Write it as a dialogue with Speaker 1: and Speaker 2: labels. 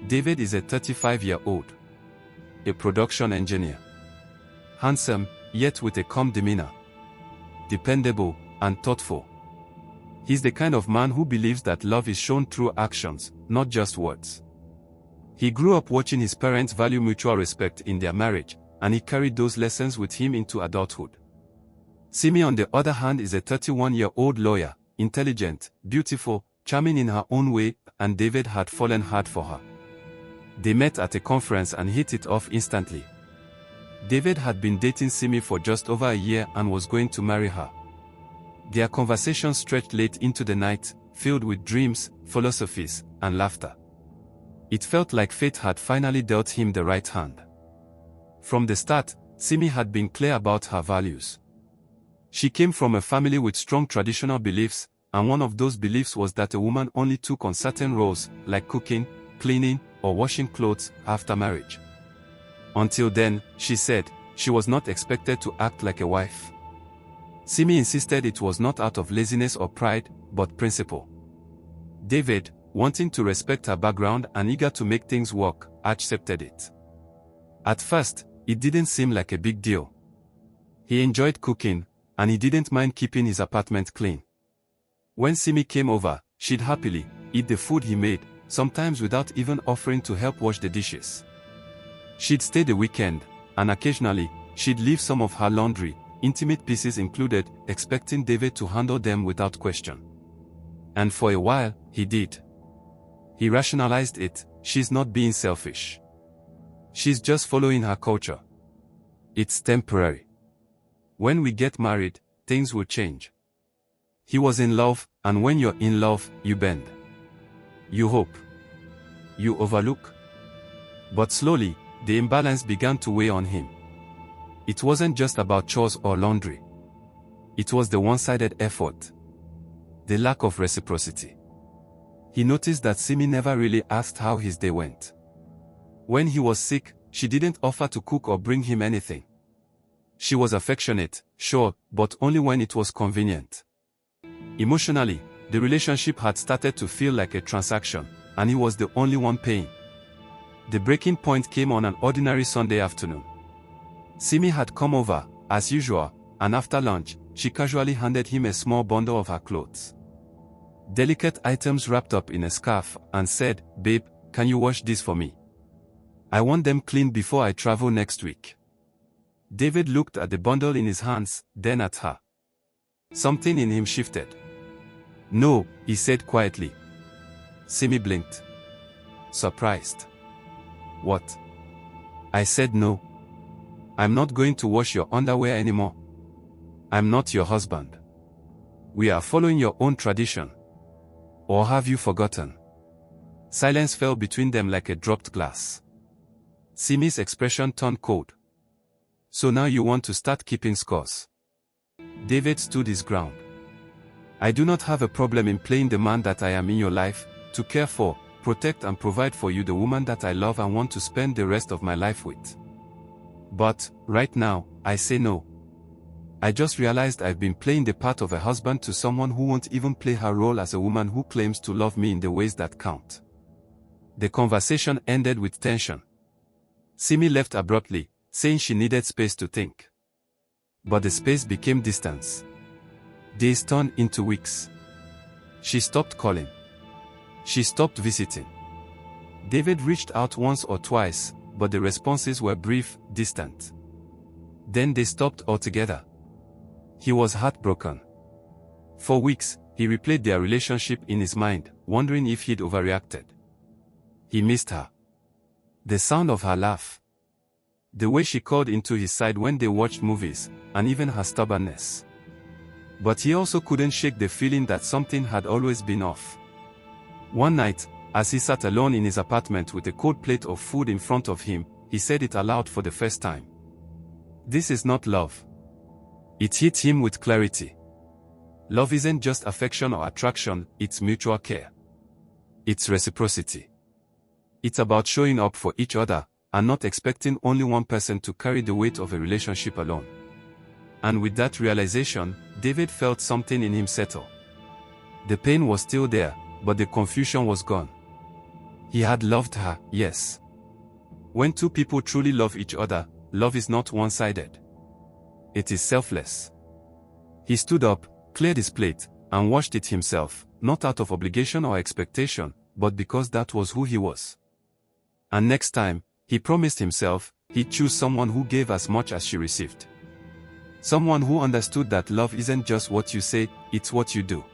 Speaker 1: David is a 35-year-old, a production engineer. Handsome, yet with a calm demeanor. Dependable and thoughtful. He's the kind of man who believes that love is shown through actions, not just words. He grew up watching his parents value mutual respect in their marriage, and he carried those lessons with him into adulthood. Simi, on the other hand, is a 31-year-old lawyer, intelligent, beautiful, charming in her own way, and David had fallen hard for her. They met at a conference and hit it off instantly. David had been dating Simi for just over a year and was going to marry her. Their conversation stretched late into the night, filled with dreams, philosophies, and laughter. It felt like fate had finally dealt him the right hand. From the start, Simi had been clear about her values. She came from a family with strong traditional beliefs, and one of those beliefs was that a woman only took on certain roles, like cooking, cleaning, or washing clothes, after marriage. Until then, she said, she was not expected to act like a wife. Simi insisted it was not out of laziness or pride, but principle. David, wanting to respect her background and eager to make things work, accepted it. At first, it didn't seem like a big deal. He enjoyed cooking, and he didn't mind keeping his apartment clean. When Simi came over, she'd happily eat the food he made, sometimes without even offering to help wash the dishes. She'd stay the weekend, and occasionally, she'd leave some of her laundry, intimate pieces included, expecting David to handle them without question. And for a while, he did. He rationalized it: she's not being selfish. She's just following her culture. It's temporary. When we get married, things will change. He was in love, and when you're in love, you bend. You hope. You overlook. But slowly, the imbalance began to weigh on him. It wasn't just about chores or laundry. It was the one-sided effort. The lack of reciprocity. He noticed that Simi never really asked how his day went. When he was sick, she didn't offer to cook or bring him anything. She was affectionate, sure, but only when it was convenient. Emotionally, the relationship had started to feel like a transaction, and he was the only one paying. The breaking point came on an ordinary Sunday afternoon. Simi had come over, as usual, and after lunch, she casually handed him a small bundle of her clothes. Delicate items wrapped up in a scarf, and said, "Babe, can you wash these for me? I want them cleaned before I travel next week." David looked at the bundle in his hands, then at her. Something in him shifted. "No," he said quietly. Simi blinked. Surprised. "What?" "I said no. I'm not going to wash your underwear anymore. I'm not your husband. We are following your own tradition. Or have you forgotten?" Silence fell between them like a dropped glass. Simi's expression turned cold. "So now you want to start keeping scores?" David stood his ground. "I do not have a problem in playing the man that I am in your life, to care for, protect and provide for you, the woman that I love and want to spend the rest of my life with. But, right now, I say no. I just realized I've been playing the part of a husband to someone who won't even play her role as a woman who claims to love me in the ways that count." The conversation ended with tension. Simi left abruptly, saying she needed space to think. But the space became distance. Days turned into weeks. She stopped calling. She stopped visiting. David reached out once or twice, but the responses were brief, distant. Then they stopped altogether. He was heartbroken. For weeks, he replayed their relationship in his mind, wondering if he'd overreacted. He missed her. The sound of her laugh. The way she called into his side when they watched movies, and even her stubbornness. But he also couldn't shake the feeling that something had always been off. One night, as he sat alone in his apartment with a cold plate of food in front of him, he said it aloud for the first time. "This is not love." It hit him with clarity. Love isn't just affection or attraction, it's mutual care. It's reciprocity. It's about showing up for each other, and not expecting only one person to carry the weight of a relationship alone. And with that realization, David felt something in him settle. The pain was still there, but the confusion was gone. He had loved her, yes. When two people truly love each other, love is not one-sided. It is selfless. He stood up, cleared his plate, and washed it himself, not out of obligation or expectation, but because that was who he was. And next time, he promised himself, he'd choose someone who gave as much as she received. Someone who understood that love isn't just what you say, it's what you do.